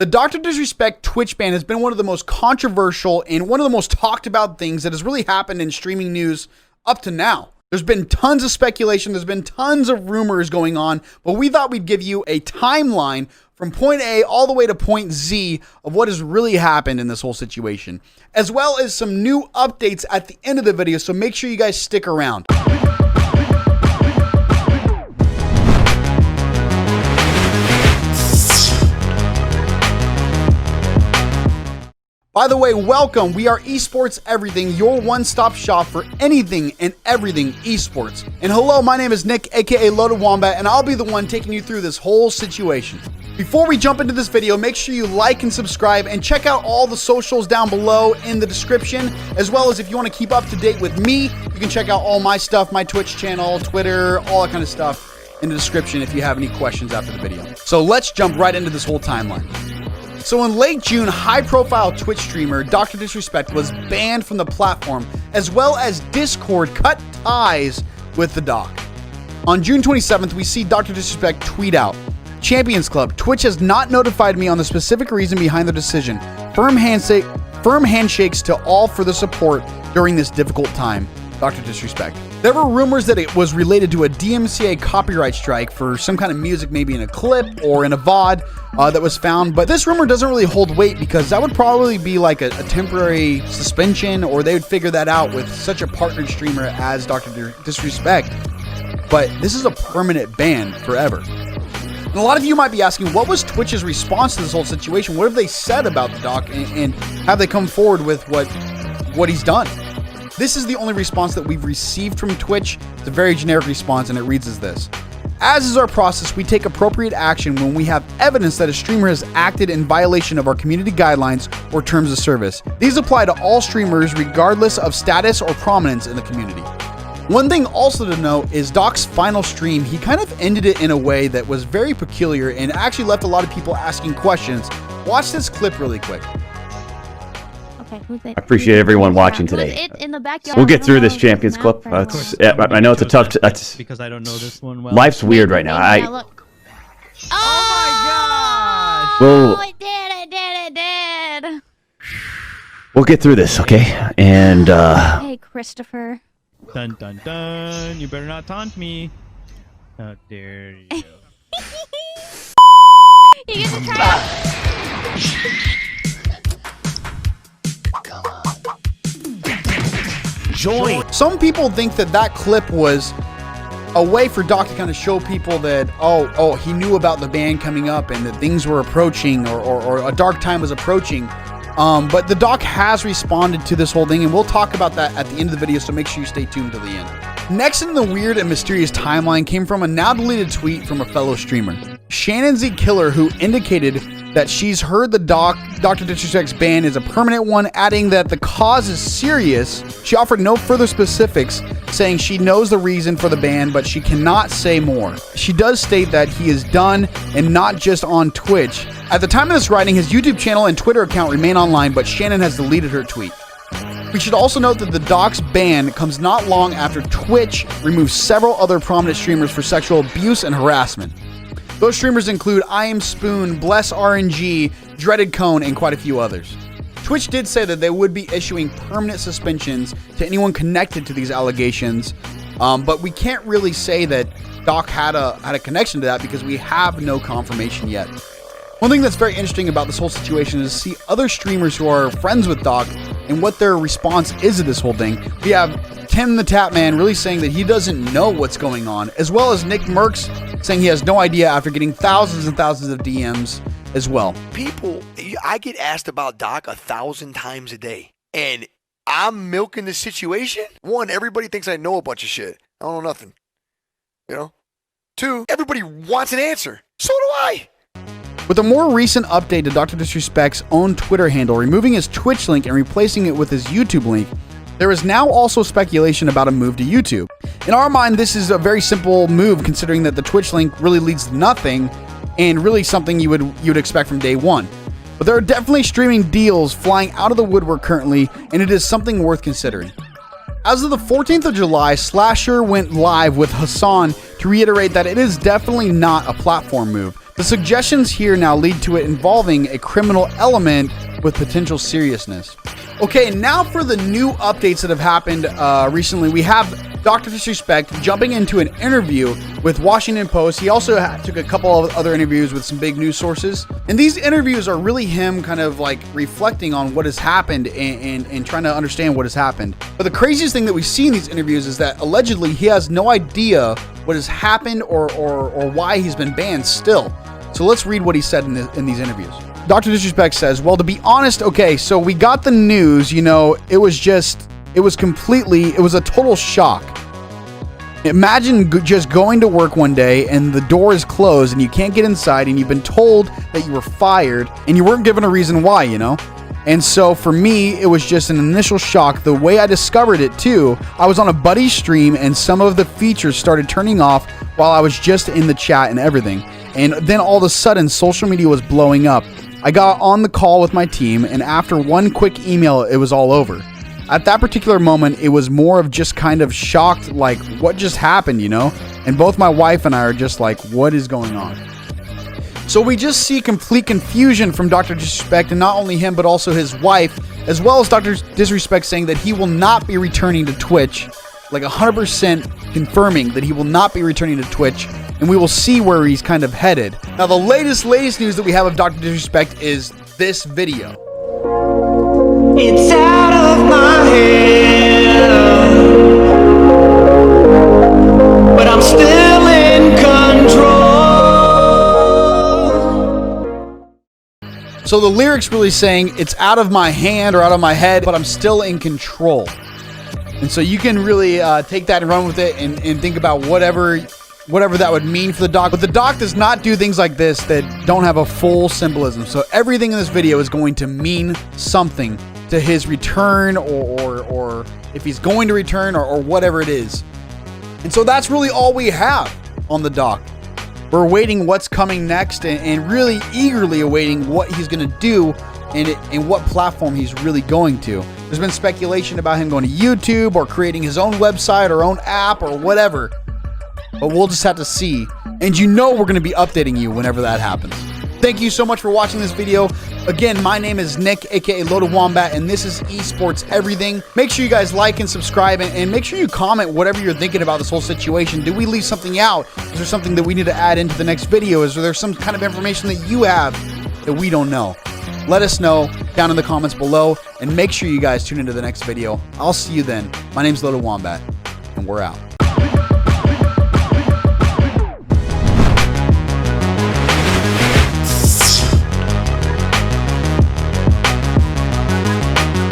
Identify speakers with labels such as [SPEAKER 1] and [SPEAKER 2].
[SPEAKER 1] The DrDisrespect Twitch ban has been one of the most controversial and one of the most talked about things that has really happened in streaming news up to now. There's been tons of speculation, there's been tons of rumors going on, but we thought we'd give you a timeline from point A all the way to point Z of what has really happened in this whole situation, as well as some new updates at the end of the video, so make sure you guys stick around. By the way, welcome. We are eSports Everything, your one-stop shop for anything and everything eSports. And hello, my name is Nick, aka Loaded Wombat, and I'll be the one taking you through this whole situation. Before we jump into this video, make sure you like and subscribe and check out all the socials down below in the description, as well as if you want to keep up to date with me, you can check out all my stuff, my Twitch channel, Twitter, all that kind of stuff in the description if you have any questions after the video. So let's jump right into this whole timeline. So in late June, high-profile Twitch streamer DrDisrespect was banned from the platform, as well as Discord cut ties with the doc. On June 27th, we see DrDisrespect tweet out, "Champions Club, Twitch has not notified me on the specific reason behind the decision. Firm handshakes to all for the support during this difficult time. DrDisrespect." There were rumors that it was related to a DMCA copyright strike for some kind of music, maybe in a clip or in a VOD that was found, but this rumor doesn't really hold weight because that would probably be like a temporary suspension, or they would figure that out with such a partnered streamer as DrDisrespect. But this is a permanent ban forever. And a lot of you might be asking, what was Twitch's response to this whole situation? What have they said about the doc, and have they come forward with what he's done? This is the only response that we've received from Twitch. It's a very generic response, and it reads as this. "As is our process, we take appropriate action when we have evidence that a streamer has acted in violation of our community guidelines or terms of service. These apply to all streamers regardless of status or prominence in the community." One thing also to note is Doc's final stream, he kind of ended it in a way that was very peculiar and actually left a lot of people asking questions. Watch this clip really quick.
[SPEAKER 2] I appreciate everyone watching today.
[SPEAKER 3] In the backyard.
[SPEAKER 2] We'll get through this Champions Clip. I know it's a tough.
[SPEAKER 4] Because I don't know this one well.
[SPEAKER 2] Life's weird right now.
[SPEAKER 3] Oh my god!
[SPEAKER 2] We'll,
[SPEAKER 3] It did!
[SPEAKER 2] we'll get through this, okay? And
[SPEAKER 3] Hey, Christopher.
[SPEAKER 4] Dun dun dun! You better not taunt me. How dare you?
[SPEAKER 3] You get to try.
[SPEAKER 1] Join. Some people think that clip was a way for Doc to kind of show people that, oh, he knew about the ban coming up and that things were approaching, or a dark time was approaching. But the Doc has responded to this whole thing, and we'll talk about that at the end of the video, so make sure you stay tuned to the end. Next in the weird and mysterious timeline came from a now deleted tweet from a fellow streamer, Shannon Z Killer, who indicated that she's heard the DrDisrespect's ban is a permanent one, adding that the cause is serious. She offered no further specifics, saying she knows the reason for the ban, but she cannot say more. She does state that he is done, and not just on Twitch. At the time of this writing, his YouTube channel and Twitter account remain online, but Shannon has deleted her tweet. We should also note that the Doc's ban comes not long after Twitch removed several other prominent streamers for sexual abuse and harassment. Those streamers include I Am Spoon, Bless RNG, Dreaded Cone, and quite a few others. Twitch did say that they would be issuing permanent suspensions to anyone connected to these allegations, but we can't really say that Doc had a connection to that because we have no confirmation yet. One thing that's very interesting about this whole situation is to see other streamers who are friends with Doc and what their response is to this whole thing. We have Tim the Tapman really saying that he doesn't know what's going on, as well as Nick Merckx saying he has no idea after getting thousands and thousands of DMs as well.
[SPEAKER 5] People, I get asked about Doc 1,000 times a day, and I'm milking the situation. One, everybody thinks I know a bunch of shit. I don't know nothing. You know? Two, everybody wants an answer. So do I.
[SPEAKER 1] With a more recent update to DrDisrespect's own Twitter handle, removing his Twitch link and replacing it with his YouTube link, there is now also speculation about a move to YouTube. In our mind, this is a very simple move, considering that the Twitch link really leads to nothing and really something you would expect from day one. But there are definitely streaming deals flying out of the woodwork currently, and it is something worth considering. As of the 14th of July, Slasher went live with Hassan to reiterate that it is definitely not a platform move. The suggestions here now lead to it involving a criminal element with potential seriousness. Okay, now for the new updates that have happened recently. We have DrDisrespect jumping into an interview with Washington Post. He also took a couple of other interviews with some big news sources. And these interviews are really him kind of like reflecting on what has happened and trying to understand what has happened. But the craziest thing that we see in these interviews is that allegedly he has no idea what has happened or why he's been banned still. So let's read what he said in these interviews. DrDisrespect says, well, to be honest, okay, so we got the news, you know, it was a total shock. Imagine just going to work one day and the door is closed and you can't get inside and you've been told that you were fired and you weren't given a reason why, you know? And so for me, it was just an initial shock. The way I discovered it too, I was on a buddy stream and some of the features started turning off while I was just in the chat and everything. And then all of a sudden, social media was blowing up. I got on the call with my team, and after one quick email, it was all over. At that particular moment, it was more of just kind of shocked, like, what just happened, you know? And both my wife and I are just like, what is going on? So we just see complete confusion from DrDisrespect, and not only him, but also his wife, as well as DrDisrespect saying that he will not be returning to Twitch, like 100% confirming that he will not be returning to Twitch, and we will see where he's kind of headed. Now, the latest news that we have of DrDisrespect is this video.
[SPEAKER 6] It's out of my head, but I'm still in control.
[SPEAKER 1] So the lyrics really saying, it's out of my hand or out of my head, but I'm still in control. And so you can really take that and run with it and think about whatever that would mean for the doc. But the doc does not do things like this that don't have a full symbolism. So everything in this video is going to mean something to his return or if he's going to return or whatever it is. And so that's really all we have on the doc. We're awaiting what's coming next and really eagerly awaiting what he's going to do and what platform he's really going to. There's been speculation about him going to YouTube or creating his own website or own app or whatever. But we'll just have to see. And you know we're going to be updating you whenever that happens. Thank you so much for watching this video. Again, my name is Nick, aka Loaded Wombat, and this is eSports Everything. Make sure you guys like and subscribe, and make sure you comment whatever you're thinking about this whole situation. Did we leave something out? Is there something that we need to add into the next video? Is there some kind of information that you have that we don't know? Let us know down in the comments below, and make sure you guys tune into the next video. I'll see you then. My name's Loaded Wombat, and we're out.